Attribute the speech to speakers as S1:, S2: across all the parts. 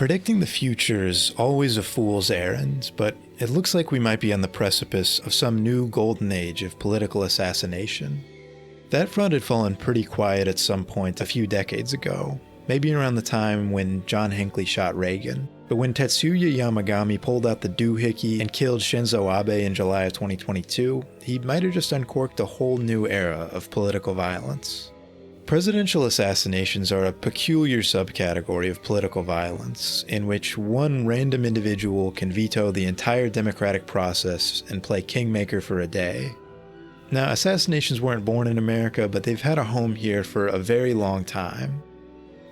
S1: Predicting the future is always a fool's errand, but it looks like we might be on the precipice of some new golden age of political assassination. That front had fallen pretty quiet at some point a few decades ago, maybe around the time when John Hinckley shot Reagan. But when Tetsuya Yamagami pulled out the doohickey and killed Shinzo Abe in July of 2022, he might have just uncorked a whole new era of political violence. Presidential assassinations are a peculiar subcategory of political violence, in which one random individual can veto the entire democratic process and play kingmaker for a day. Now, assassinations weren't born in America, but they've had a home here for a very long time.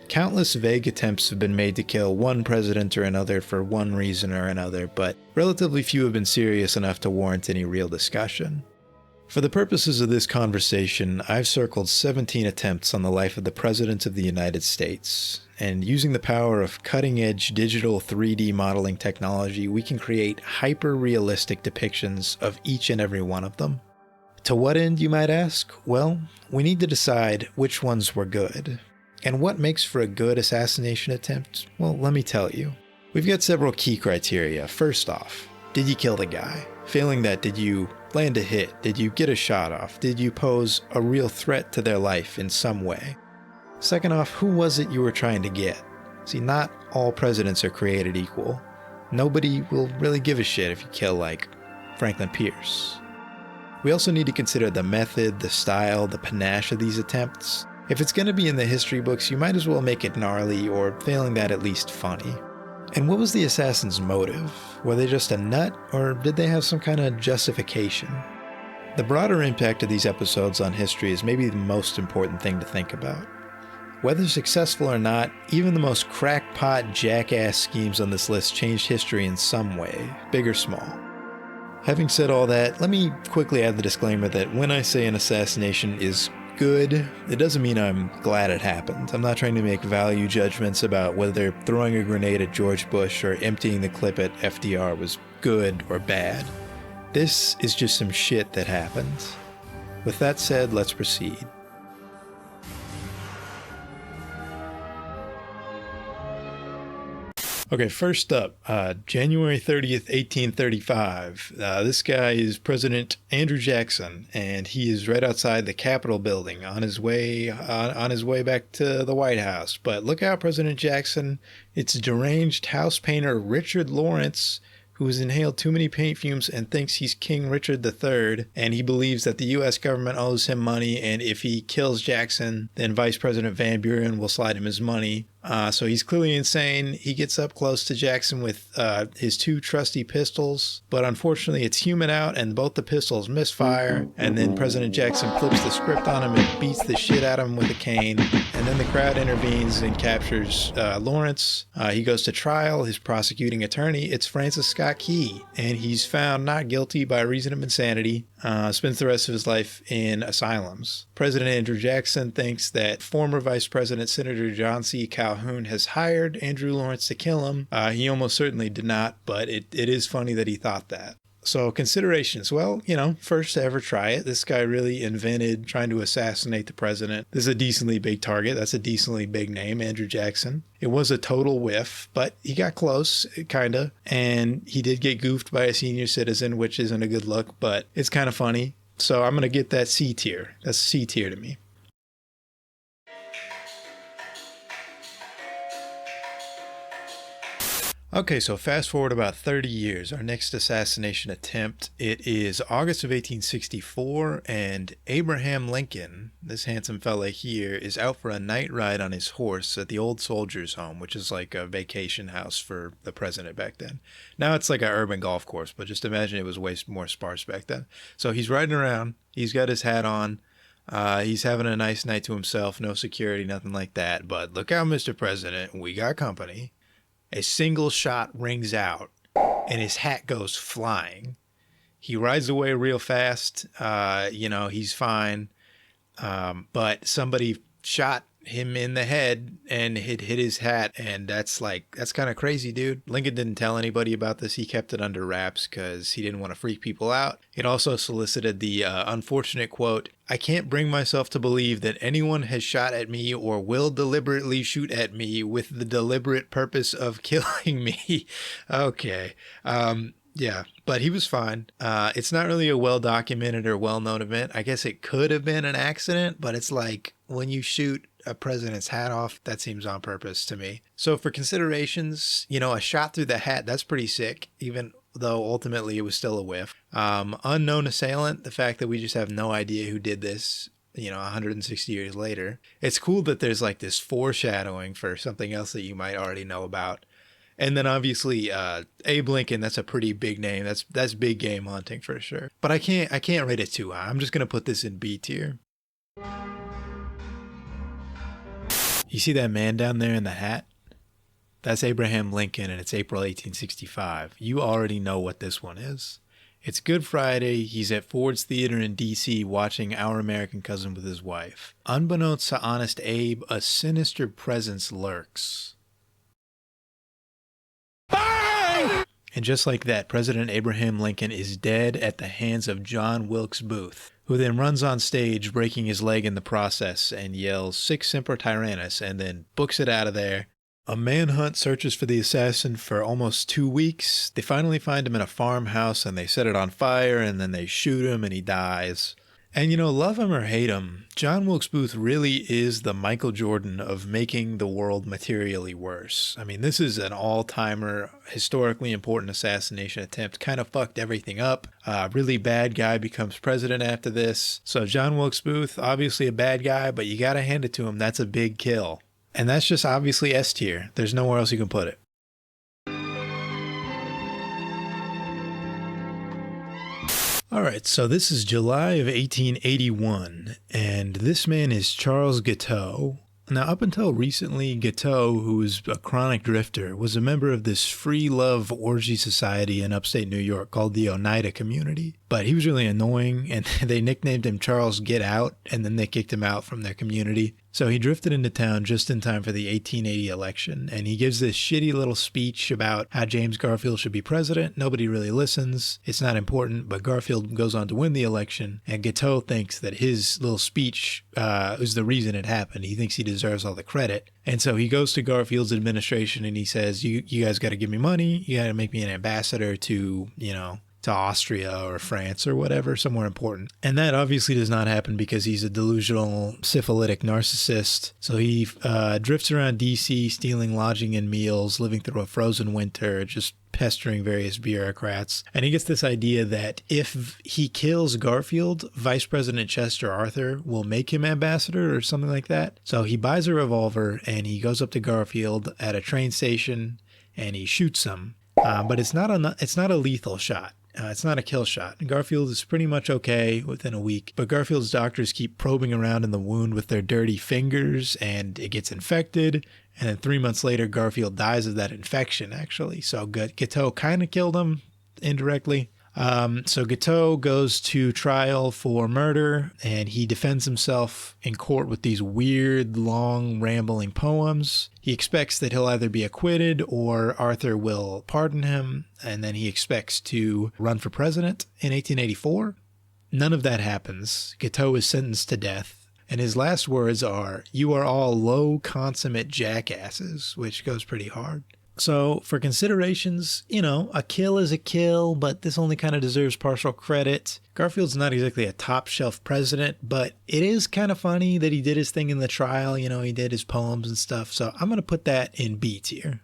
S1: Countless vague attempts have been made to kill one president or another for one reason or another, but relatively few have been serious enough to warrant any real discussion. For the purposes of this conversation, I've circled 17 attempts on the life of the President of the United States, and using the power of cutting-edge digital 3D modeling technology, we can create hyper-realistic depictions of each and every one of them. To what end, you might ask? Well, we need to decide which ones were good. And what makes for a good assassination attempt? Well, let me tell you. We've got several key criteria. First off, did you kill the guy? Failing that, did you land a hit? Did you get a shot off? Did you pose a real threat to their life in some way? Second off, who was it you were trying to get? See, not all presidents are created equal. Nobody will really give a shit if you kill, like, Franklin Pierce. We also need to consider the method, the style, the panache of these attempts. If it's going to be in the history books, you might as well make it gnarly, or failing that, at least funny. And what was the assassin's motive? Were they just a nut, or did they have some kind of justification? The broader impact of these episodes on history is maybe the most important thing to think about. Whether successful or not, even the most crackpot, jackass schemes on this list changed history in some way, big or small. Having said all that, let me quickly add the disclaimer that when I say an assassination is good, it doesn't mean I'm glad it happened. I'm not trying to make value judgments about whether throwing a grenade at George Bush or emptying the clip at FDR was good or bad. This is just some shit that happened. With that said, let's proceed. Okay, first up, January 30th, 1835. This guy is President Andrew Jackson, and he is right outside the Capitol building on his way back to the White House. But look out, President Jackson. It's deranged house painter Richard Lawrence, who has inhaled too many paint fumes and thinks he's King Richard III, and he believes that the U.S. government owes him money, and if he kills Jackson, then Vice President Van Buren will slide him his money. So he's clearly insane. He gets up close to Jackson with his two trusty pistols, but unfortunately it's human out and both the pistols misfire, and then President Jackson flips the script on him and beats the shit out of him with a cane, and then the crowd intervenes and captures Lawrence. He goes to trial. His prosecuting attorney, it's Francis Scott Key, and he's found not guilty by reason of insanity. Spends the rest of his life in asylums. President Andrew Jackson thinks that former Vice President Senator John C. Calhoun has hired Andrew Lawrence to kill him. He almost certainly did not, but it is funny that he thought that. So considerations, well, first to ever try it. This guy really invented trying to assassinate the president. This is a decently big target. That's a decently big name, Andrew Jackson. It was a total whiff, but he got close, kinda. And he did get goofed by a senior citizen, which isn't a good look, but it's kind of funny. So I'm going to get that C tier. That's C tier to me. Okay, so fast forward about 30 years, our next assassination attempt. It is August of 1864, and Abraham Lincoln, this handsome fella here, is out for a night ride on his horse at the Old Soldiers' Home, which is like a vacation house for the president back then. Now it's like an urban golf course, but just imagine it was way more sparse back then. So he's riding around, he's got his hat on, he's having a nice night to himself, no security, nothing like that. But look out, Mr. President, we got company. A single shot rings out, and his hat goes flying. He rides away real fast. He's fine. But somebody shot him in the head and it hit his hat. And that's kind of crazy, dude. Lincoln didn't tell anybody about this. He kept it under wraps because he didn't want to freak people out. It also solicited the unfortunate quote, "I can't bring myself to believe that anyone has shot at me or will deliberately shoot at me with the deliberate purpose of killing me." Okay. Yeah, but he was fine. It's not really a well-documented or well-known event. I guess it could have been an accident, but it's like when you shoot a president's hat off, that seems on purpose to me. So for considerations, a shot through the hat, that's pretty sick, even though ultimately it was still a whiff. Unknown assailant, the fact that we just have no idea who did this, 160 years later. It's cool that there's like this foreshadowing for something else that you might already know about. And then obviously Abe Lincoln, that's a pretty big name. That's big game hunting for sure. But I can't rate it too high. I'm just gonna put this in B tier. You see that man down there in the hat? That's Abraham Lincoln, and it's April 1865. You already know what this one is. It's Good Friday. He's at Ford's Theater in D.C. watching Our American Cousin with his wife. Unbeknownst to honest Abe, a sinister presence lurks. And just like that, President Abraham Lincoln is dead at the hands of John Wilkes Booth, who then runs on stage, breaking his leg in the process, and yells, "Sic Semper Tyrannis," and then books it out of there. A manhunt searches for the assassin for almost 2 weeks. They finally find him in a farmhouse, and they set it on fire, and then they shoot him, and he dies. And love him or hate him, John Wilkes Booth really is the Michael Jordan of making the world materially worse. I mean, this is an all-timer, historically important assassination attempt. Kind of fucked everything up. Really bad guy becomes president after this. So John Wilkes Booth, obviously a bad guy, but you gotta hand it to him. That's a big kill. And that's just obviously S tier. There's nowhere else you can put it. All right, so this is July of 1881, and this man is Charles Guiteau. Now, up until recently, Guiteau, who was a chronic drifter, was a member of this free love orgy society in upstate New York called the Oneida Community. But he was really annoying, and they nicknamed him Charles Get Out, and then they kicked him out from their community. So he drifted into town just in time for the 1880 election, and he gives this shitty little speech about how James Garfield should be president. Nobody really listens. It's not important, but Garfield goes on to win the election, and Guiteau thinks that his little speech is the reason it happened. He thinks he deserves all the credit. And so he goes to Garfield's administration and he says, you guys got to give me money. You got to make me an ambassador to Austria or France or whatever, somewhere important. And that obviously does not happen because he's a delusional, syphilitic narcissist. So he drifts around D.C., stealing lodging and meals, living through a frozen winter, just pestering various bureaucrats. And he gets this idea that if he kills Garfield, Vice President Chester Arthur will make him ambassador or something like that. So he buys a revolver and he goes up to Garfield at a train station and he shoots him. But it's not a lethal shot. It's not a kill shot. Garfield is pretty much okay within a week, but Garfield's doctors keep probing around in the wound with their dirty fingers, and it gets infected, and then 3 months later, Garfield dies of that infection, actually. So Guiteau kind of killed him indirectly. So Guiteau goes to trial for murder, and he defends himself in court with these weird, long, rambling poems. He expects that he'll either be acquitted or Arthur will pardon him, and then he expects to run for president in 1884. None of that happens. Guiteau is sentenced to death, and his last words are, "You are all low, consummate jackasses," which goes pretty hard. So for considerations, a kill is a kill, but this only kind of deserves partial credit. Garfield's not exactly a top shelf president, but it is kind of funny that he did his thing in the trial. He did his poems and stuff. So I'm going to put that in B tier.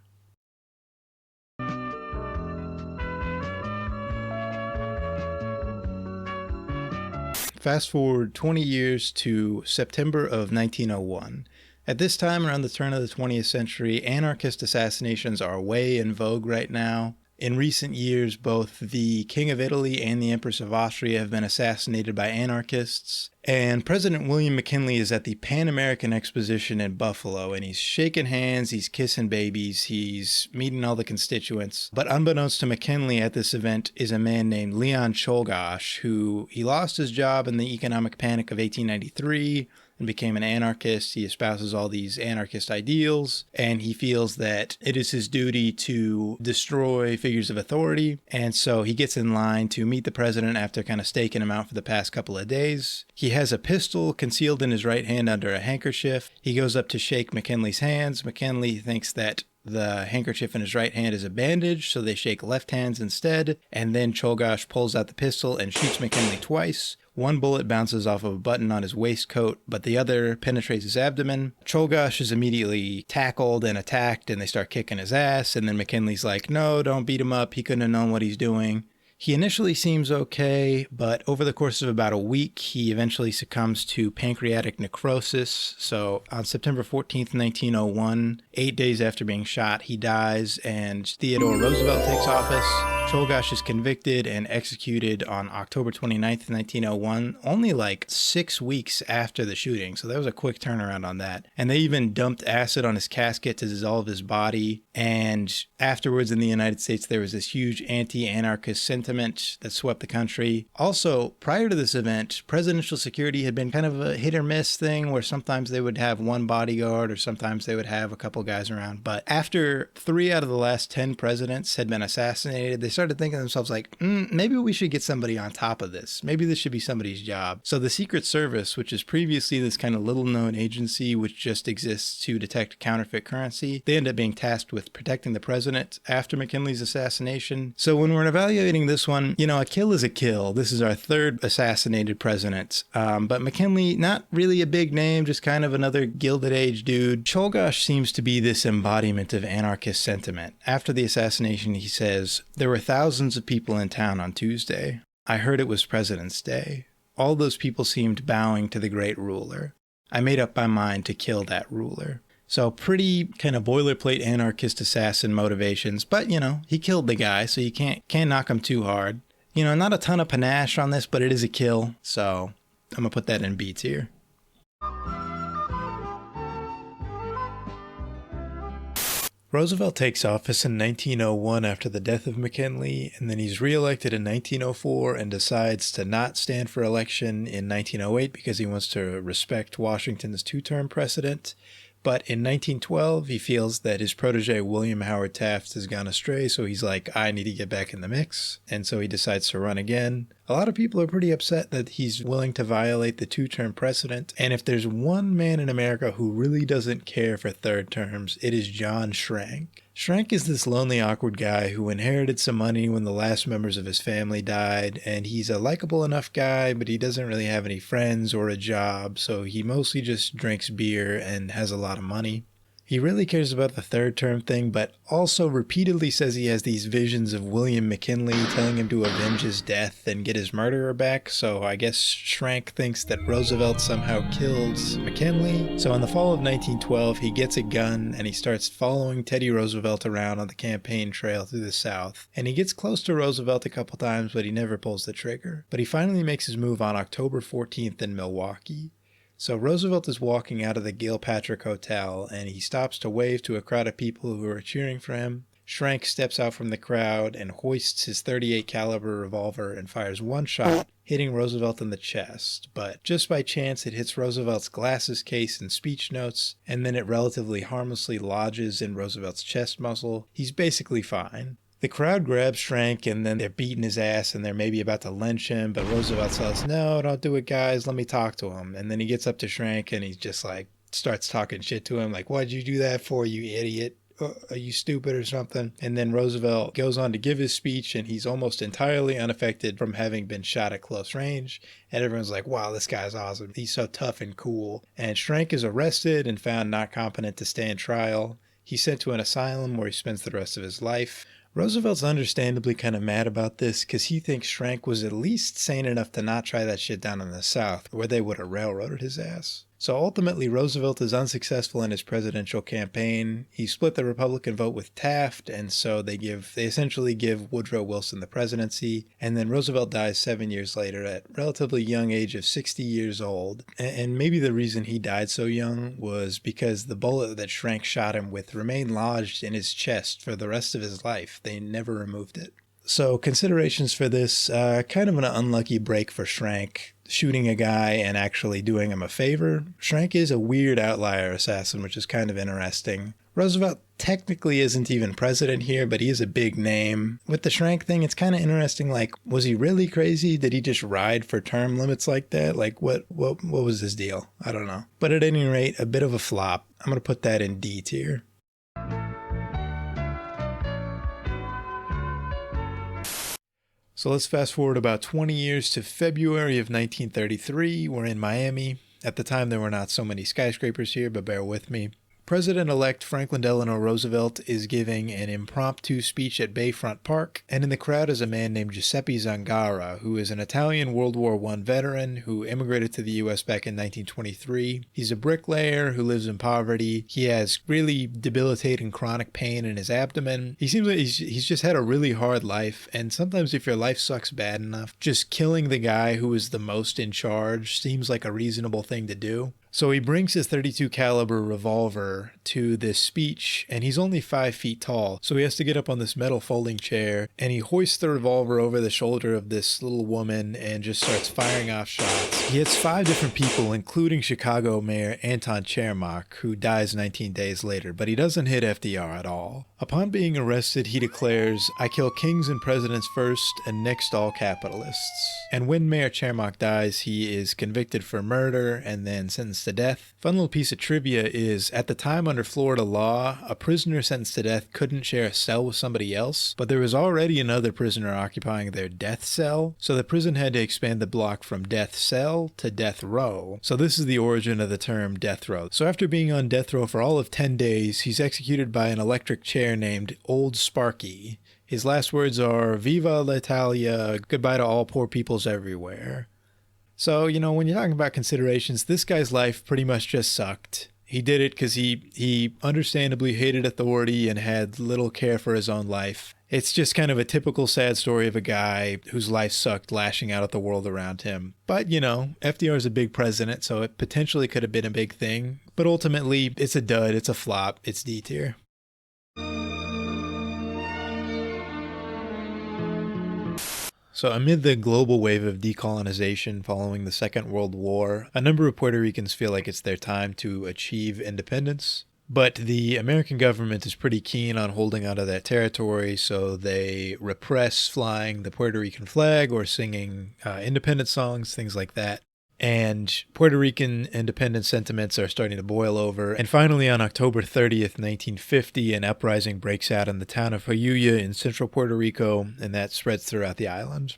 S1: Fast forward 20 years to September of 1901. At this time, around the turn of the 20th century, anarchist assassinations are way in vogue right now. In recent years, both the King of Italy and the Empress of Austria have been assassinated by anarchists. And President William McKinley is at the Pan American Exposition in Buffalo, and he's shaking hands, he's kissing babies, he's meeting all the constituents. But unbeknownst to McKinley at this event is a man named Leon Czolgosz, who he lost his job in the economic panic of 1893. and became an anarchist. He espouses all these anarchist ideals, and he feels that it is his duty to destroy figures of authority. And so he gets in line to meet the president after kind of staking him out for the past couple of days. He has a pistol concealed in his right hand under a handkerchief. He goes up to shake McKinley's hands. McKinley thinks that the handkerchief in his right hand is a bandage, so they shake left hands instead, and then Czolgosz pulls out the pistol and shoots McKinley twice. One bullet bounces off of a button on his waistcoat, but the other penetrates his abdomen. Czolgosz is immediately tackled and attacked, and they start kicking his ass, and then McKinley's like, no, don't beat him up, he couldn't have known what he's doing. He initially seems okay, but over the course of about a week, he eventually succumbs to pancreatic necrosis. So on September 14th, 1901, 8 days after being shot, he dies, and Theodore Roosevelt takes office. Czolgosz is convicted and executed on October 29th, 1901, only like 6 weeks after the shooting. So that was a quick turnaround on that. And they even dumped acid on his casket to dissolve his body. And afterwards in the United States, there was this huge anti-anarchist sentiment that swept the country. Also, prior to this event, presidential security had been kind of a hit or miss thing where sometimes they would have one bodyguard or sometimes they would have a couple guys around. But after 3 out of the last 10 presidents had been assassinated, they started thinking to themselves like, maybe we should get somebody on top of this. Maybe this should be somebody's job. So the Secret Service, which is previously this kind of little known agency which just exists to detect counterfeit currency, they end up being tasked with protecting the president after McKinley's assassination. So when we're evaluating this one, a kill is a kill. This is our 3rd assassinated president. But McKinley, not really a big name, just kind of another Gilded Age dude. Czolgosz seems to be this embodiment of anarchist sentiment. After the assassination, he says, "There were thousands of people in town on Tuesday. I heard it was President's Day. All those people seemed bowing to the great ruler. I made up my mind to kill that ruler." So pretty kind of boilerplate anarchist assassin motivations, but he killed the guy, so you can't knock him too hard. Not a ton of panache on this, but it is a kill, so I'm gonna put that in B tier. Roosevelt takes office in 1901 after the death of McKinley, and then he's reelected in 1904 and decides to not stand for election in 1908 because he wants to respect Washington's 2-term precedent. But in 1912, he feels that his protege, William Howard Taft, has gone astray, so he's like, I need to get back in the mix. And so he decides to run again. A lot of people are pretty upset that he's willing to violate the 2-term precedent. And if there's one man in America who really doesn't care for 3rd terms, it is John Schrank. Schrank is this lonely, awkward guy who inherited some money when the last members of his family died, and he's a likable enough guy, but he doesn't really have any friends or a job, so he mostly just drinks beer and has a lot of money. He really cares about the 3rd term thing, but also repeatedly says he has these visions of William McKinley telling him to avenge his death and get his murderer back, so I guess Schrank thinks that Roosevelt somehow killed McKinley. So in the fall of 1912, he gets a gun and he starts following Teddy Roosevelt around on the campaign trail through the South. And he gets close to Roosevelt a couple times, but he never pulls the trigger. But he finally makes his move on October 14th in Milwaukee. So Roosevelt is walking out of the Gilpatrick Hotel, and he stops to wave to a crowd of people who are cheering for him. Schrank steps out from the crowd and hoists his .38 caliber revolver and fires one shot, hitting Roosevelt in the chest. But just by chance, it hits Roosevelt's glasses case and speech notes, and then it relatively harmlessly lodges in Roosevelt's chest muscle. He's basically fine. The crowd grabs Schrank, and then they're beating his ass, and they're maybe about to lynch him, but Roosevelt says, no, don't do it, guys, let me talk to him. And then he gets up to Schrank, and he just, starts talking shit to him, like, what'd you do that for, you idiot? Are you stupid or something? And then Roosevelt goes on to give his speech, and he's almost entirely unaffected from having been shot at close range. And everyone's like, wow, this guy's awesome. He's so tough and cool. And Schrank is arrested and found not competent to stand trial. He's sent to an asylum where he spends the rest of his life. Roosevelt's understandably kind of mad about this because he thinks Schrank was at least sane enough to not try that shit down in the South where they would have railroaded his ass. So ultimately, Roosevelt is unsuccessful in his presidential campaign. He split the Republican vote with Taft, and so they essentially give Woodrow Wilson the presidency, and then Roosevelt dies 7 years later at relatively young age of 60 years old. And maybe the reason he died so young was because the bullet that Schrank shot him with remained lodged in his chest for the rest of his life. They never removed it. So considerations for this, kind of an unlucky break for Schrank, shooting a guy and actually doing him a favor. Schrank is a weird outlier assassin, which is kind of interesting. Roosevelt technically isn't even president here, but he is a big name. With the Schrank thing, it's kind of interesting, like, was he really crazy? Did he just ride for term limits like that? Like, what was his deal? I don't know. But at any rate, a bit of a flop. I'm going to put that in D tier. So let's fast forward about 20 years to February of 1933. We're in Miami. At the time, there were not so many skyscrapers here, but bear with me. President-elect Franklin Delano Roosevelt is giving an impromptu speech at Bayfront Park, and in the crowd is a man named Giuseppe Zangara, who is an Italian World War I veteran who immigrated to the U.S. back in 1923. He's a bricklayer who lives in poverty. He has really debilitating chronic pain in his abdomen. He seems like he's just had a really hard life, and sometimes if your life sucks bad enough, just killing the guy who is the most in charge seems like a reasonable thing to do. So he brings his .32 caliber revolver to this speech, and he's only 5 feet tall, so he has to get up on this metal folding chair, and he hoists the revolver over the shoulder of this little woman and just starts firing off shots. He hits 5 different people, including Chicago Mayor Anton Chermak, who dies 19 days later, but he doesn't hit FDR at all. Upon being arrested, he declares, "I kill kings and presidents first, and next all capitalists." And when Mayor Chermak dies, he is convicted for murder and then sentenced to death. Fun little piece of trivia is, at the time under Florida law, a prisoner sentenced to death couldn't share a cell with somebody else, but there was already another prisoner occupying their death cell, so the prison had to expand the block from death cell to death row. So this is the origin of the term death row. So after being on death row for all of 10 days, he's executed by an electric chair named Old Sparky. His last words are, "Viva l'Italia, goodbye to all poor peoples everywhere." So, you know, when you're talking about considerations, this guy's life pretty much just sucked. He did it because he understandably hated authority and had little care for his own life. It's just kind of a typical sad story of a guy whose life sucked, lashing out at the world around him. But, you know, FDR is a big president, so it potentially could have been a big thing. But ultimately, it's a dud, it's a flop, it's D tier. So amid the global wave of decolonization following the Second World War, a number of Puerto Ricans feel like it's their time to achieve independence. But the American government is pretty keen on holding onto that territory, so they repress flying the Puerto Rican flag or singing independence songs, things like that. And Puerto Rican independence sentiments are starting to boil over. And finally, on October 30th, 1950, an uprising breaks out in the town of Jayuya in central Puerto Rico, and that spreads throughout the island.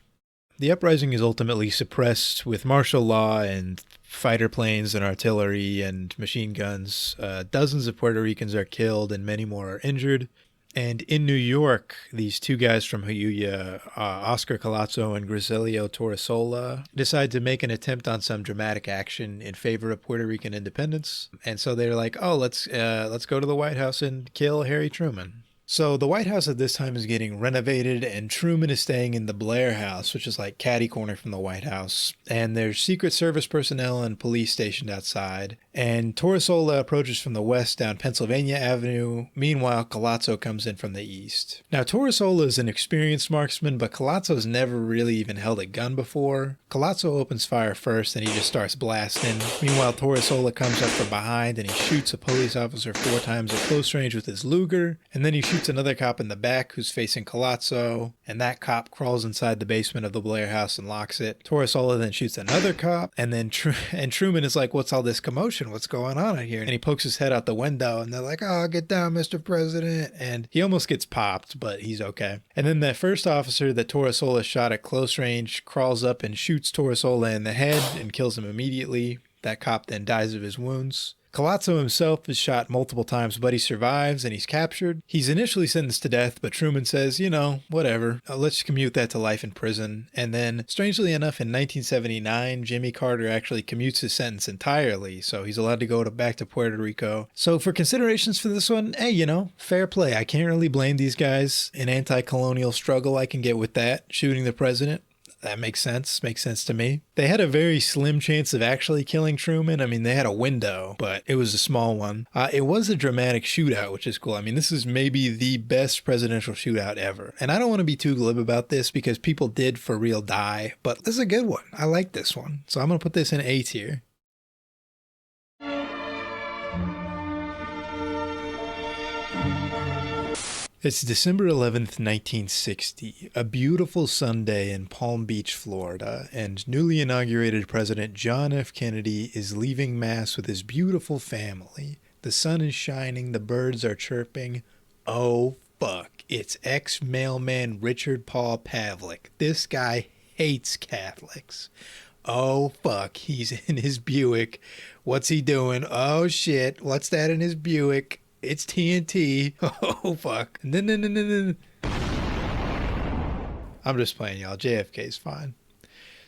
S1: The uprising is ultimately suppressed with martial law and fighter planes and artillery and machine guns. Dozens of Puerto Ricans are killed and many more are injured. And in New York, these 2 guys from Jayuya, Oscar Collazo and Griselio Torresola, decide to make an attempt on some dramatic action in favor of Puerto Rican independence. And so they're like, oh, let's go to the White House and kill Harry Truman. So the White House at this time is getting renovated, and Truman is staying in the Blair House, which is like catty corner from the White House. And there's Secret Service personnel and police stationed outside. And Torresola approaches from the west down Pennsylvania Avenue. Meanwhile, Collazo comes in from the east. Now, Torresola is an experienced marksman, but Collazo's never really even held a gun before. Collazo opens fire first, and he just starts blasting. Meanwhile, Torresola comes up from behind, and he shoots a police officer 4 times at close range with his Luger. And then he shoots another cop in the back who's facing Collazo, and that cop crawls inside the basement of the Blair House and locks it. Torresola then shoots another cop, and then Truman is like, "What's all this commotion? What's going on out here?" And he pokes his head out the window, and they're like, "Oh, get down, Mr. President." And he almost gets popped, but he's okay. And then that first officer that Torresola shot at close range crawls up and shoots Torresola in the head and kills him immediately. That cop then dies of his wounds. Collazo himself is shot multiple times, but he survives and he's captured. He's initially sentenced to death, but Truman says, you know, whatever, let's commute that to life in prison. And then, strangely enough, in 1979, Jimmy Carter actually commutes his sentence entirely, so he's allowed to go back to Puerto Rico. So for considerations for this one, hey, you know, fair play. I can't really blame these guys. An anti-colonial struggle, I can get with that. Shooting the president, That makes sense. Makes sense to me. They had a very slim chance of actually killing Truman. I mean, they had a window, but it was a small one. It was a dramatic shootout, which is cool. I mean, this is maybe the best presidential shootout ever. And I don't want to be too glib about this because people did for real die, but this is a good one. I like this one. So I'm going to put this in A tier. It's December 11th, 1960, a beautiful Sunday in Palm Beach, Florida, and newly inaugurated President John F. Kennedy is leaving Mass with his beautiful family. The sun is shining, the birds are chirping. Oh, fuck. It's ex-mailman Richard Paul Pavlik. This guy hates Catholics. Oh, fuck. He's in his Buick. What's he doing? Oh, shit. What's that in his Buick? It's TNT. Oh, fuck. No. I'm just playing, y'all. JFK's fine.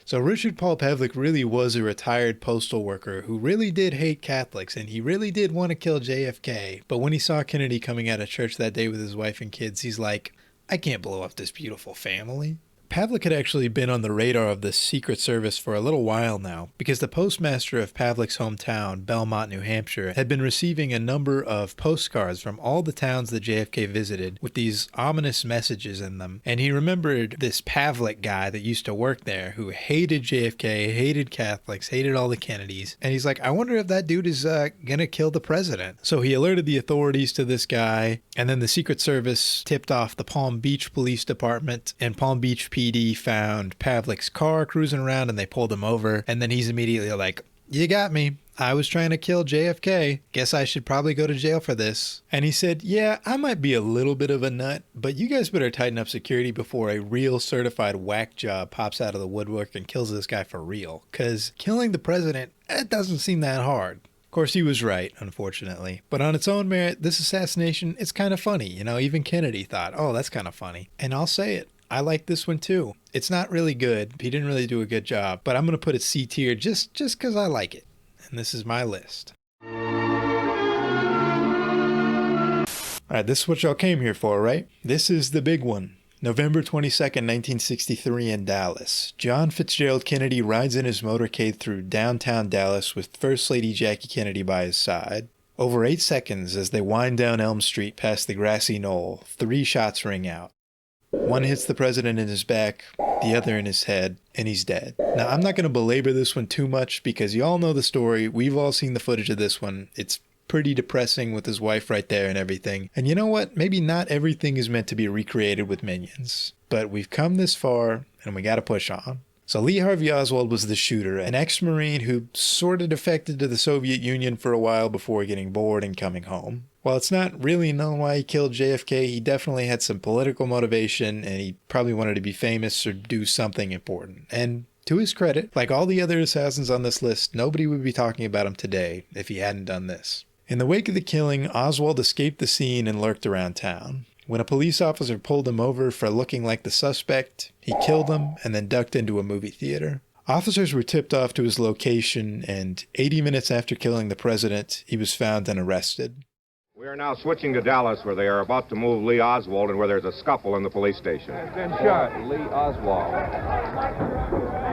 S1: So Richard Paul Pavlik really was a retired postal worker who really did hate Catholics, and he really did want to kill JFK. But when he saw Kennedy coming out of church that day with his wife and kids, he's like, I can't blow up this beautiful family. Pavlik had actually been on the radar of the Secret Service for a little while now, because the postmaster of Pavlik's hometown, Belmont, New Hampshire, had been receiving a number of postcards from all the towns that JFK visited with these ominous messages in them. And he remembered this Pavlik guy that used to work there who hated JFK, hated Catholics, hated all the Kennedys. And he's like, I wonder if that dude is gonna kill the president. So he alerted the authorities to this guy, and then the Secret Service tipped off the Palm Beach Police Department, and Palm Beach PD found Pavlik's car cruising around, and they pulled him over. And then he's immediately like, you got me. I was trying to kill JFK. Guess I should probably go to jail for this. And he said, yeah, I might be a little bit of a nut, but you guys better tighten up security before a real certified whack job pops out of the woodwork and kills this guy for real. Because killing the president, it doesn't seem that hard. Of course, he was right, unfortunately. But on its own merit, this assassination, it's kind of funny. You know, even Kennedy thought, oh, that's kind of funny. And I'll say it. I like this one too. It's not really good. He didn't really do a good job, but I'm going to put it C tier just because I like it. And this is my list. All right, this is what y'all came here for, right? This is the big one. November 22nd, 1963 in Dallas. John Fitzgerald Kennedy rides in his motorcade through downtown Dallas with First Lady Jackie Kennedy by his side. Over 8 seconds as they wind down Elm Street past the grassy knoll, 3 shots ring out. One hits the president in his back, the other in his head, and he's dead. Now, I'm not going to belabor this one too much because you all know the story. We've all seen the footage of this one. It's pretty depressing with his wife right there and everything. And you know what? Maybe not everything is meant to be recreated with minions. But we've come this far, and we got to push on. So Lee Harvey Oswald was the shooter, an ex-Marine who sort of defected to the Soviet Union for a while before getting bored and coming home. While it's not really known why he killed JFK, he definitely had some political motivation, and he probably wanted to be famous or do something important. And to his credit, like all the other assassins on this list, nobody would be talking about him today if he hadn't done this. In the wake of the killing, Oswald escaped the scene and lurked around town. When a police officer pulled him over for looking like the suspect, he killed him and then ducked into a movie theater. Officers were tipped off to his location, and 80 minutes after killing the president, he was found and arrested.
S2: We are now switching to Dallas, where they are about to move Lee Oswald and where there's a scuffle in the police station.
S3: Has been shot. Lee Oswald.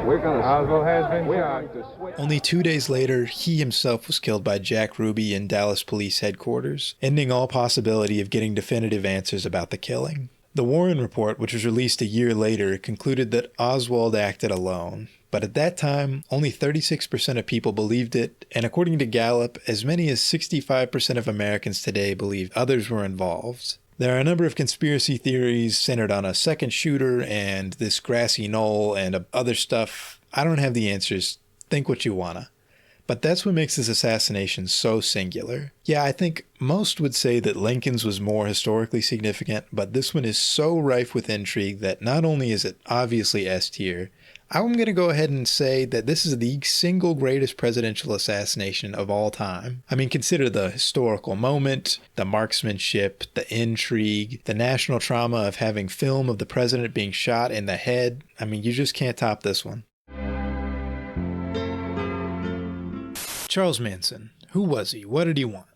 S3: Oswald has been shot.
S1: Only 2 days later, he himself was killed by Jack Ruby in Dallas Police Headquarters, ending all possibility of getting definitive answers about the killing. The Warren Report, which was released a year later, concluded that Oswald acted alone. But at that time, only 36% of people believed it, and according to Gallup, as many as 65% of Americans today believe others were involved. There are a number of conspiracy theories centered on a second shooter and this grassy knoll and other stuff. I don't have the answers. Think what you wanna. But that's what makes this assassination so singular. Yeah, I think most would say that Lincoln's was more historically significant, but this one is so rife with intrigue that not only is it obviously S tier, I'm going to go ahead and say that this is the single greatest presidential assassination of all time. I mean, consider the historical moment, the marksmanship, the intrigue, the national trauma of having film of the president being shot in the head. I mean, you just can't top this one. Charles Manson. Who was he? What did he want?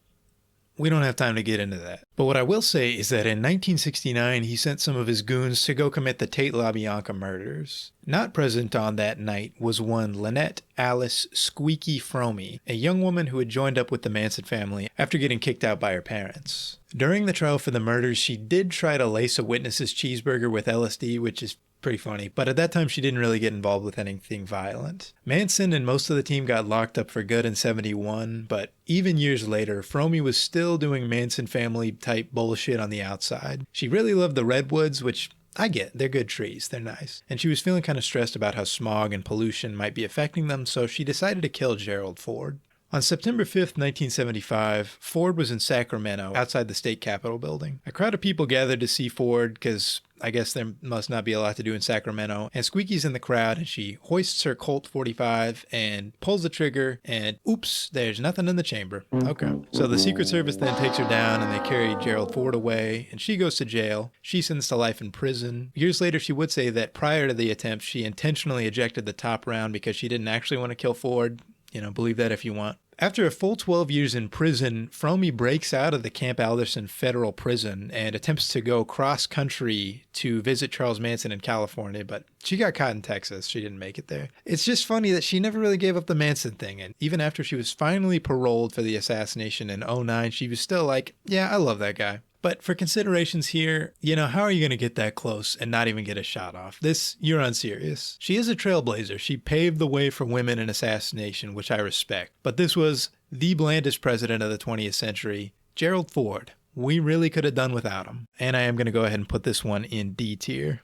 S1: we don't have time to get into that. But what I will say is that in 1969, he sent some of his goons to go commit the Tate LaBianca murders. Not present on that night was one Lynette Alice Squeaky Fromey, a young woman who had joined up with the Manson family after getting kicked out by her parents. During the trial for the murders, she did try to lace a witness's cheeseburger with LSD, which is pretty funny, but at that time she didn't really get involved with anything violent. Manson and most of the team got locked up for good in 71, but even years later, Fromey was still doing Manson family type bullshit on the outside. She really loved the redwoods, which I get, they're good trees, they're nice. And she was feeling kind of stressed about how smog and pollution might be affecting them, so she decided to kill Gerald Ford. On September 5th, 1975, Ford was in Sacramento, outside the state capitol building. A crowd of people gathered to see Ford, because I guess there must not be a lot to do in Sacramento, and Squeaky's in the crowd, and she hoists her Colt 45 and pulls the trigger, and oops, there's nothing in the chamber. Okay. So the Secret Service then takes her down, and they carry Gerald Ford away, and she goes to jail. She's sentenced to life in prison. Years later, she would say that prior to the attempt, she intentionally ejected the top round because she didn't actually want to kill Ford. Believe that if you want. After a full 12 years in prison, Fromey breaks out of the Camp Alderson federal prison and attempts to go cross-country to visit Charles Manson in California, but she got caught in Texas. She didn't make it there. It's just funny that she never really gave up the Manson thing, and even after she was finally paroled for the assassination in 2009, she was still like, yeah, I love that guy. But for considerations here, how are you going to get that close and not even get a shot off? You're unserious. She is a trailblazer. She paved the way for women in assassination, which I respect. But this was the blandest president of the 20th century, Gerald Ford. We really could have done without him. And I am going to go ahead and put this one in D tier.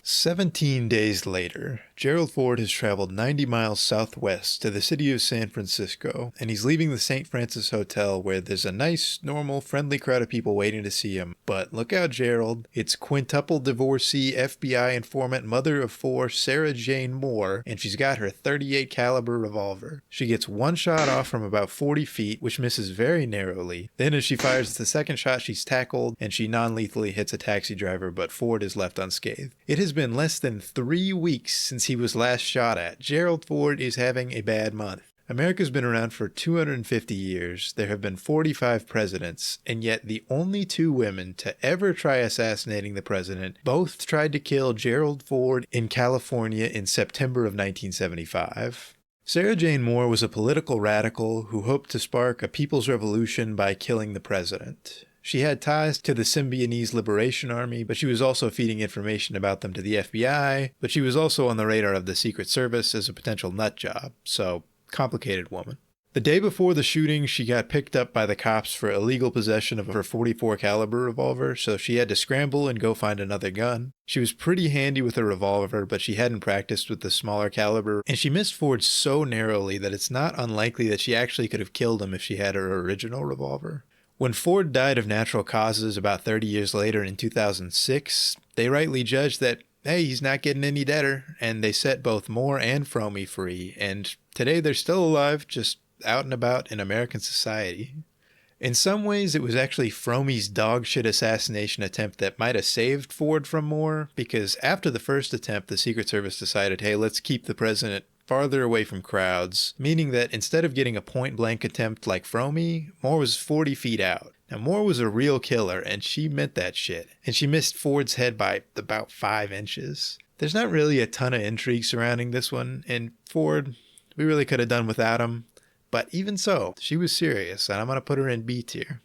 S1: 17 days later, Gerald Ford has traveled 90 miles southwest to the city of San Francisco, and he's leaving the St. Francis Hotel where there's a nice, normal, friendly crowd of people waiting to see him. But look out, Gerald. It's quintuple divorcee, FBI informant, mother of four, Sarah Jane Moore, and she's got her .38 caliber revolver. She gets one shot off from about 40 feet, which misses very narrowly. Then as she fires the second shot, she's tackled, and she non-lethally hits a taxi driver, but Ford is left unscathed. It has been less than 3 weeks since he was last shot at. Gerald Ford is having a bad month. America's been around for 250 years. There have been 45 presidents, and yet the only 2 women to ever try assassinating the president both tried to kill Gerald Ford in California in September of 1975. Sarah Jane Moore was a political radical who hoped to spark a people's revolution by killing the president. She had ties to the Symbionese Liberation Army, but she was also feeding information about them to the FBI, but she was also on the radar of the Secret Service as a potential nut job, so complicated woman. The day before the shooting, she got picked up by the cops for illegal possession of her .44 caliber revolver, so she had to scramble and go find another gun. She was pretty handy with her revolver, but she hadn't practiced with the smaller caliber, and she missed Ford so narrowly that it's not unlikely that she actually could have killed him if she had her original revolver. When Ford died of natural causes about 30 years later in 2006, they rightly judged that, hey, he's not getting any deader, and they set both Moore and Fromey free, and today they're still alive, just out and about in American society. In some ways, it was actually Fromey's dogshit assassination attempt that might have saved Ford from Moore, because after the first attempt, the Secret Service decided, hey, let's keep the president farther away from crowds, meaning that instead of getting a point-blank attempt like Fromey, Moore was 40 feet out. Now, Moore was a real killer, and she meant that shit. And she missed Ford's head by about 5 inches. There's not really a ton of intrigue surrounding this one, and Ford, we really could have done without him. But even so, she was serious, and I'm going to put her in B tier.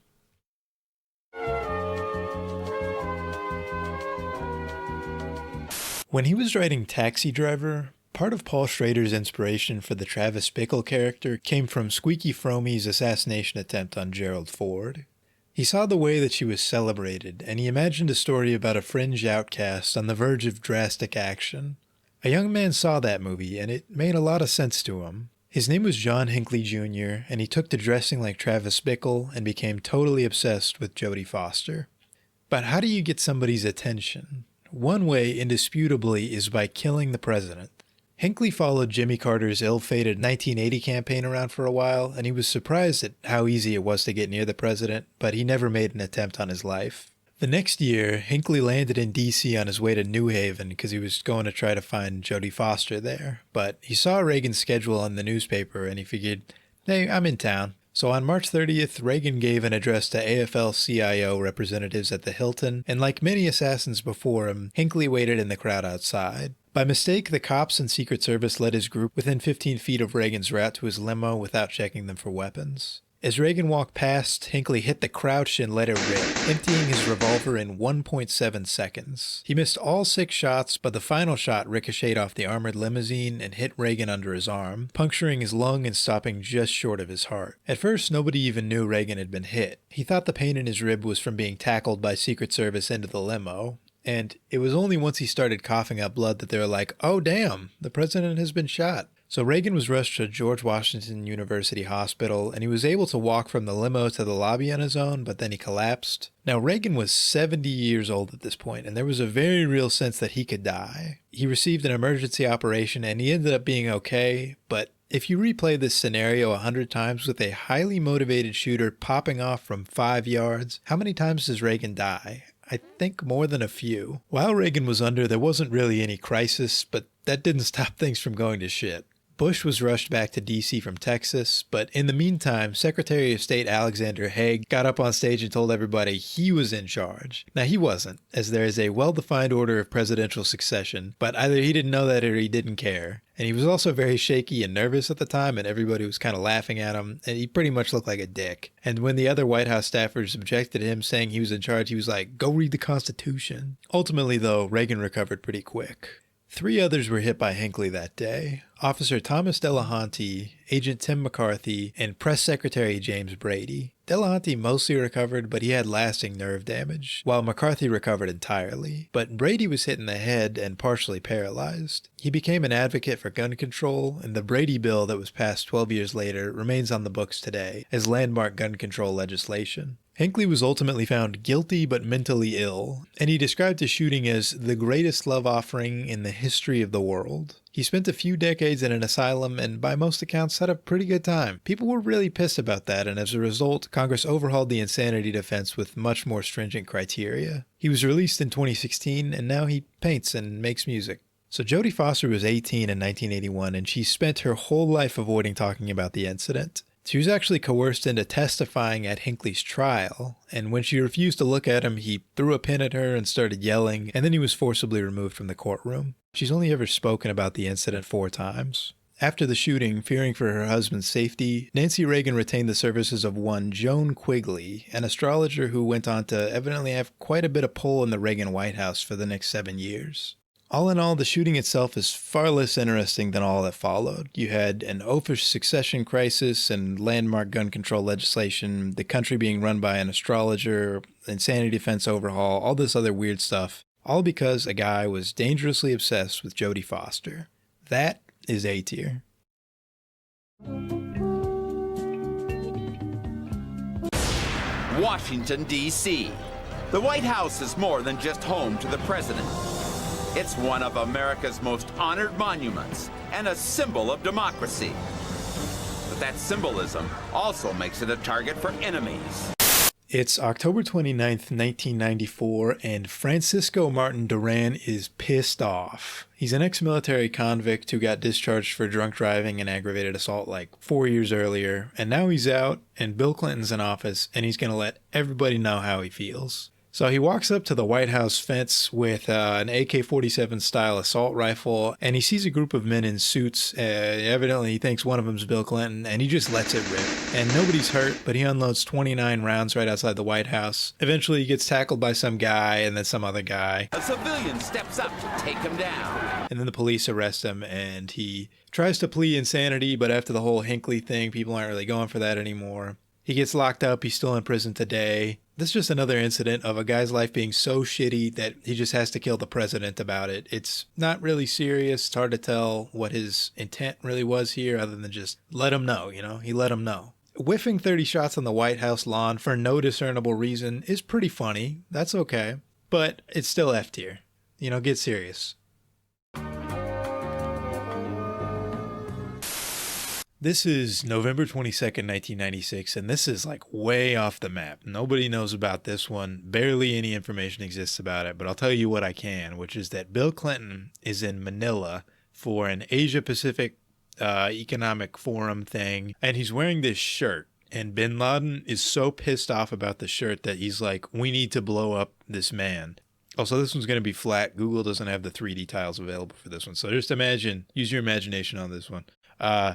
S1: When he was writing Taxi Driver, part of Paul Schrader's inspiration for the Travis Bickle character came from Squeaky Fromey's assassination attempt on Gerald Ford. He saw the way that she was celebrated, and he imagined a story about a fringe outcast on the verge of drastic action. A young man saw that movie, and it made a lot of sense to him. His name was John Hinckley Jr., and he took to dressing like Travis Bickle and became totally obsessed with Jodie Foster. But how do you get somebody's attention? One way, indisputably, is by killing the president. Hinckley followed Jimmy Carter's ill-fated 1980 campaign around for a while, and he was surprised at how easy it was to get near the president, but he never made an attempt on his life. The next year, Hinckley landed in D.C. on his way to New Haven because he was going to try to find Jodie Foster there, but he saw Reagan's schedule on the newspaper and he figured, Hey, I'm in town. So on March 30th, Reagan gave an address to AFL-CIO representatives at the Hilton, and like many assassins before him, Hinckley waited in the crowd outside. By mistake, the cops and Secret Service led his group within 15 feet of Reagan's route to his limo without checking them for weapons. As Reagan walked past, Hinckley hit the crouch and let it rip, emptying his revolver in 1.7 seconds. He missed all 6 shots, but the final shot ricocheted off the armored limousine and hit Reagan under his arm, puncturing his lung and stopping just short of his heart. At first, nobody even knew Reagan had been hit. He thought the pain in his rib was from being tackled by Secret Service into the limo. And it was only once he started coughing up blood that they were like, oh damn, the president has been shot. So Reagan was rushed to George Washington University Hospital, and he was able to walk from the limo to the lobby on his own, but then he collapsed. Now, Reagan was 70 years old at this point, and there was a very real sense that he could die. He received an emergency operation, and he ended up being okay, but if you replay this scenario 100 times with a highly motivated shooter popping off from 5 yards, how many times does Reagan die? I think more than a few. While Reagan was under, there wasn't really any crisis, but that didn't stop things from going to shit. Bush was rushed back to D.C. from Texas, but in the meantime, Secretary of State Alexander Haig got up on stage and told everybody he was in charge. Now, he wasn't, as there is a well-defined order of presidential succession, but either he didn't know that or he didn't care. And he was also very shaky and nervous at the time, and everybody was kind of laughing at him, and he pretty much looked like a dick. And when the other White House staffers objected to him saying he was in charge, he was like, go read the Constitution. Ultimately, though, Reagan recovered pretty quick. 3 others were hit by Hinckley that day: Officer Thomas Delahanty, Agent Tim McCarthy, and Press Secretary James Brady. Delahanty mostly recovered, but he had lasting nerve damage, while McCarthy recovered entirely. But Brady was hit in the head and partially paralyzed. He became an advocate for gun control, and the Brady bill that was passed 12 years later remains on the books today as landmark gun control legislation. Hinckley was ultimately found guilty but mentally ill, and he described his shooting as the greatest love offering in the history of the world. He spent a few decades in an asylum and by most accounts had a pretty good time. People were really pissed about that, and as a result, Congress overhauled the insanity defense with much more stringent criteria. He was released in 2016, and now he paints and makes music. So Jodie Foster was 18 in 1981, and she spent her whole life avoiding talking about the incident. She was actually coerced into testifying at Hinckley's trial, and when she refused to look at him, he threw a pin at her and started yelling, and then he was forcibly removed from the courtroom. She's only ever spoken about the incident 4 times. After the shooting, fearing for her husband's safety, Nancy Reagan retained the services of one Joan Quigley, an astrologer who went on to evidently have quite a bit of pull in the Reagan White House for the next 7 years. All in all, the shooting itself is far less interesting than all that followed. You had an oafish succession crisis and landmark gun control legislation, the country being run by an astrologer, insanity defense overhaul, all this other weird stuff, all because a guy was dangerously obsessed with Jodie Foster. That is A tier.
S4: Washington, D.C. The White House is more than just home to the president. It's one of America's most honored monuments and a symbol of democracy. But that symbolism also makes it a target for enemies.
S1: It's October 29th, 1994, and Francisco Martin Duran is pissed off. He's an ex-military convict who got discharged for drunk driving and aggravated assault like 4 years earlier, and now he's out, and Bill Clinton's in office, and he's going to let everybody know how he feels. So he walks up to the White House fence with an AK-47 style assault rifle, and he sees a group of men in suits. Evidently he thinks one of them's Bill Clinton, and he just lets it rip. And nobody's hurt, but he unloads 29 rounds right outside the White House. Eventually he gets tackled by some guy and then some other guy.
S4: A civilian steps up to take him down.
S1: And then the police arrest him, and he tries to plead insanity, but after the whole Hinckley thing, people aren't really going for that anymore. He gets locked up. He's still in prison today. This is just another incident of a guy's life being so shitty that he just has to kill the president about it. It's not really serious. It's hard to tell what his intent really was here other than just let him know, He let him know. Whiffing 30 shots on the White House lawn for no discernible reason is pretty funny. That's okay. But it's still F tier. Get serious. This is November 22nd, 1996, and this is like way off the map. Nobody knows about this one. Barely any information exists about it, but I'll tell you what I can, which is that Bill Clinton is in Manila for an Asia-Pacific economic forum thing, and he's wearing this shirt. And bin Laden is so pissed off about the shirt that he's like, we need to blow up this man. Also, this one's going to be flat. Google doesn't have the 3D tiles available for this one. So just imagine, use your imagination on this one.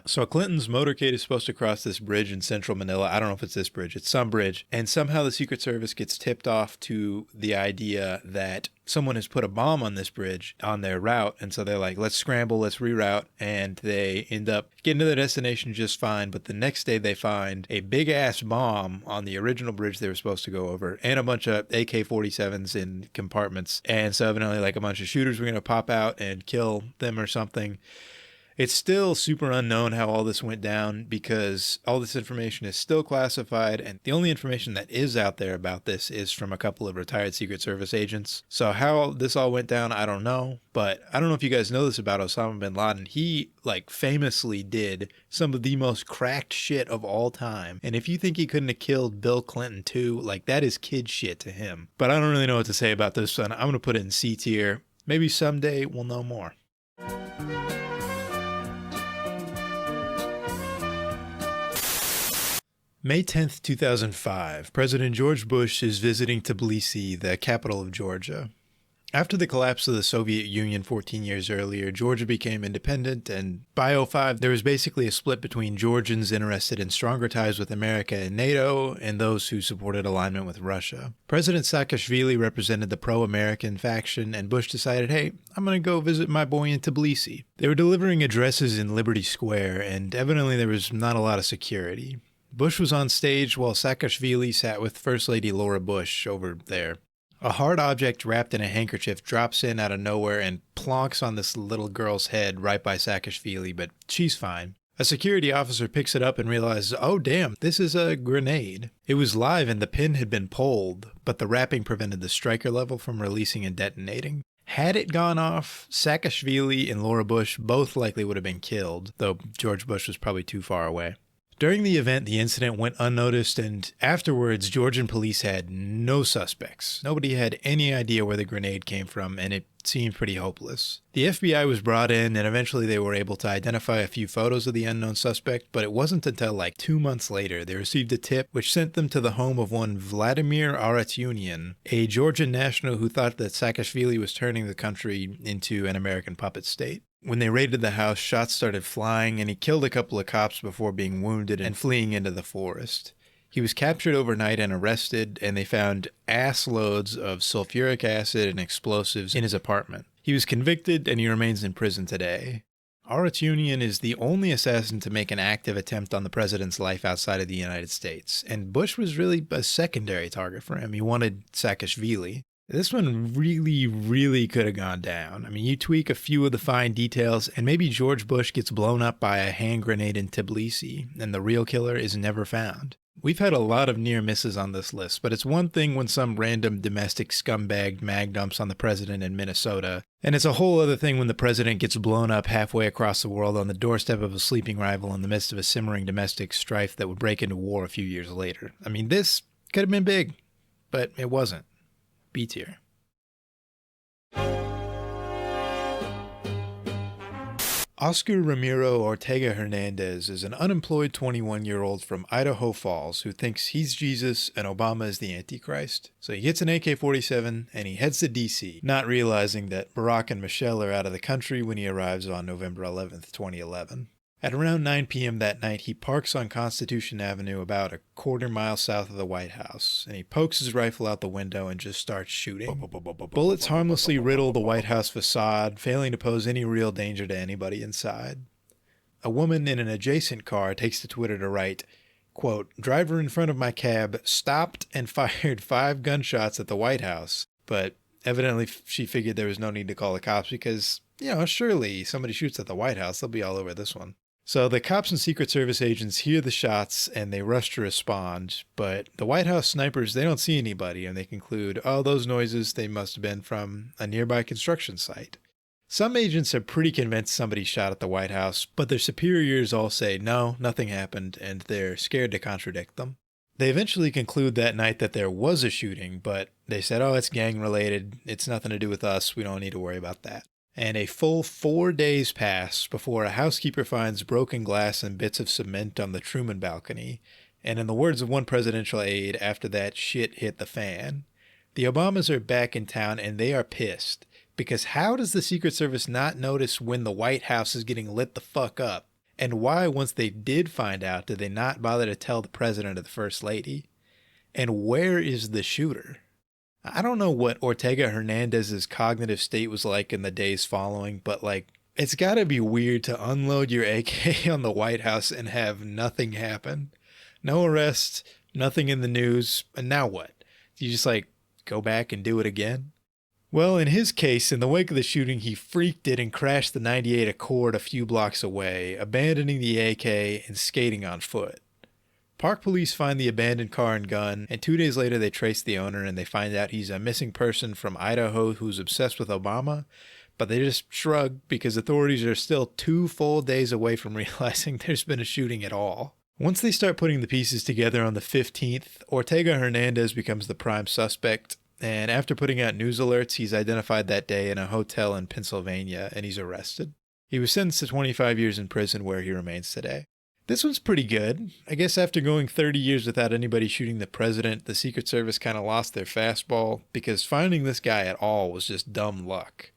S1: So Clinton's motorcade is supposed to cross this bridge in central Manila. I don't know if it's this bridge. It's some bridge. And somehow the Secret Service gets tipped off to the idea that someone has put a bomb on this bridge on their route. And so they're like, let's scramble, let's reroute. And they end up getting to their destination just fine. But the next day they find a big ass bomb on the original bridge they were supposed to go over and a bunch of AK-47s in compartments. And so evidently like a bunch of shooters were going to pop out and kill them or something. It's still super unknown how all this went down because all this information is still classified, and the only information that is out there about this is from a couple of retired Secret Service agents. So how this all went down, I don't know, but I don't know if you guys know this about Osama bin Laden. He famously did some of the most cracked shit of all time. And if you think he couldn't have killed Bill Clinton too, that is kid shit to him. But I don't really know what to say about this one. I'm going to put it in C tier. Maybe someday we'll know more. May 10th, 2005, President George Bush is visiting Tbilisi, the capital of Georgia. After the collapse of the Soviet Union 14 years earlier, Georgia became independent, and by 2005, there was basically a split between Georgians interested in stronger ties with America and NATO and those who supported alignment with Russia. President Saakashvili represented the pro-American faction, and Bush decided, hey, I'm going to go visit my boy in Tbilisi. They were delivering addresses in Liberty Square, and evidently there was not a lot of security. Bush was on stage while Saakashvili sat with First Lady Laura Bush over there. A hard object wrapped in a handkerchief drops in out of nowhere and plonks on this little girl's head right by Saakashvili, but she's fine. A security officer picks it up and realizes, oh damn, this is a grenade. It was live and the pin had been pulled, but the wrapping prevented the striker level from releasing and detonating. Had it gone off, Saakashvili and Laura Bush both likely would have been killed, though George Bush was probably too far away. During the event, the incident went unnoticed, and afterwards, Georgian police had no suspects. Nobody had any idea where the grenade came from, and it seemed pretty hopeless. The FBI was brought in, and eventually they were able to identify a few photos of the unknown suspect, but it wasn't until 2 months later they received a tip which sent them to the home of one Vladimir Aratyunian, a Georgian national who thought that Saakashvili was turning the country into an American puppet state. When they raided the house, shots started flying, and he killed a couple of cops before being wounded and fleeing into the forest. He was captured overnight and arrested, and they found ass loads of sulfuric acid and explosives in his apartment. He was convicted, and he remains in prison today. Aratyunian is the only assassin to make an active attempt on the president's life outside of the United States, and Bush was really a secondary target for him. He wanted Saakashvili. This one really could have gone down. I mean, you tweak a few of the fine details, and maybe George Bush gets blown up by a hand grenade in Tbilisi, and the real killer is never found. We've had a lot of near misses on this list, but it's one thing when some random domestic scumbag mag dumps on the president in Minnesota, and it's a whole other thing when the president gets blown up halfway across the world on the doorstep of a sleeping rival in the midst of a simmering domestic strife that would break into war a few years later. I mean, this could have been big, but it wasn't. B tier. Oscar Ramiro Ortega Hernandez is an unemployed 21-year-old from Idaho Falls who thinks he's Jesus and Obama is the Antichrist. So he gets an AK-47 and he heads to D.C., not realizing that Barack and Michelle are out of the country when he arrives on November 11th, 2011. At around 9 p.m. that night, he parks on Constitution Avenue about a quarter-mile south of the White House, and he pokes his rifle out the window and just starts shooting. Bullets harmlessly riddle the White House facade, failing to pose any real danger to anybody inside. A woman in an adjacent car takes to Twitter to write, quote, "Driver in front of my cab stopped and fired 5 gunshots at the White House," but evidently she figured there was no need to call the cops because, surely somebody shoots at the White House, they'll be all over this one. So the cops and Secret Service agents hear the shots and they rush to respond, but the White House snipers, they don't see anybody, and they conclude, oh, those noises, they must have been from a nearby construction site. Some agents are pretty convinced somebody shot at the White House, but their superiors all say, no, nothing happened, and they're scared to contradict them. They eventually conclude that night that there was a shooting, but they said, oh, it's gang related, it's nothing to do with us, we don't need to worry about that. And a full 4 days pass before a housekeeper finds broken glass and bits of cement on the Truman balcony. And in the words of one presidential aide, after that shit hit the fan. The Obamas are back in town and they are pissed. Because how does the Secret Service not notice when the White House is getting lit the fuck up? And why, once they did find out, did they not bother to tell the president or the first lady? And where is the shooter? I don't know what Ortega Hernandez's cognitive state was like in the days following, but it's gotta be weird to unload your AK on the White House and have nothing happen. No arrests, nothing in the news, and now what? Do you just go back and do it again? Well, in his case, in the wake of the shooting, he freaked it and crashed the 98 Accord a few blocks away, abandoning the AK and skating on foot. Park police find the abandoned car and gun, and 2 days later they trace the owner and they find out he's a missing person from Idaho who's obsessed with Obama, but they just shrug because authorities are still 2 full days away from realizing there's been a shooting at all. Once they start putting the pieces together on the 15th, Ortega Hernandez becomes the prime suspect, and after putting out news alerts, he's identified that day in a hotel in Pennsylvania and he's arrested. He was sentenced to 25 years in prison where he remains today. This one's pretty good. I guess after going 30 years without anybody shooting the president, the Secret Service kind of lost their fastball because finding this guy at all was just dumb luck.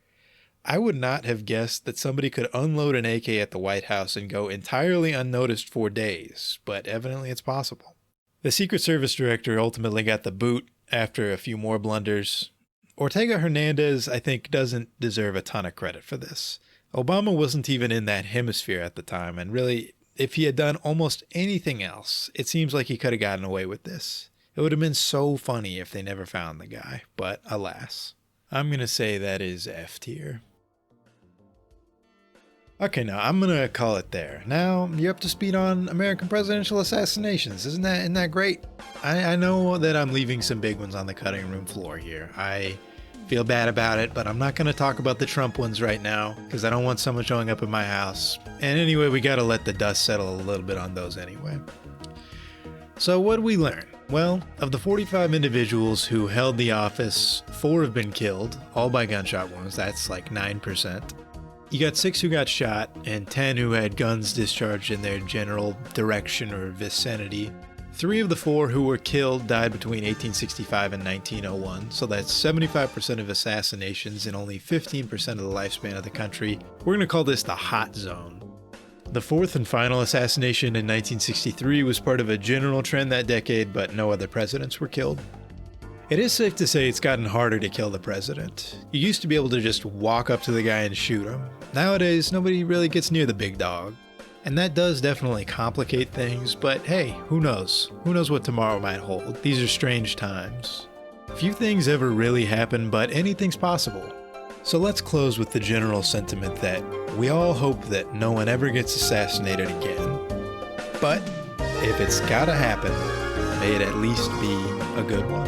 S1: I would not have guessed that somebody could unload an AK at the White House and go entirely unnoticed for days, but evidently it's possible. The Secret Service director ultimately got the boot after a few more blunders. Ortega Hernandez, I think, doesn't deserve a ton of credit for this. Obama wasn't even in that hemisphere at the time, and really, if he had done almost anything else, it seems like he could have gotten away with this. It would have been so funny if they never found the guy, but alas. I'm going to say that is F tier. Okay, now I'm going to call it there. Now, you're up to speed on American presidential assassinations. Isn't that great? I know that I'm leaving some big ones on the cutting room floor here. I feel bad about it, but I'm not going to talk about the Trump ones right now because I don't want someone showing up at my house. And anyway, we got to let the dust settle a little bit on those anyway. So what did we learn? Well, of the 45 individuals who held the office, 4 have been killed, all by gunshot wounds. That's 9%. You got 6 who got shot and 10 who had guns discharged in their general direction or vicinity. 3 of the 4 who were killed died between 1865 and 1901, so that's 75% of assassinations and only 15% of the lifespan of the country. We're going to call this the hot zone. The 4th and final assassination in 1963 was part of a general trend that decade, but no other presidents were killed. It is safe to say it's gotten harder to kill the president. You used to be able to just walk up to the guy and shoot him. Nowadays, nobody really gets near the big dog. And that does definitely complicate things, but hey, who knows? Who knows what tomorrow might hold? These are strange times. Few things ever really happen, but anything's possible. So let's close with the general sentiment that we all hope that no one ever gets assassinated again. But if it's gotta happen, may it at least be a good one.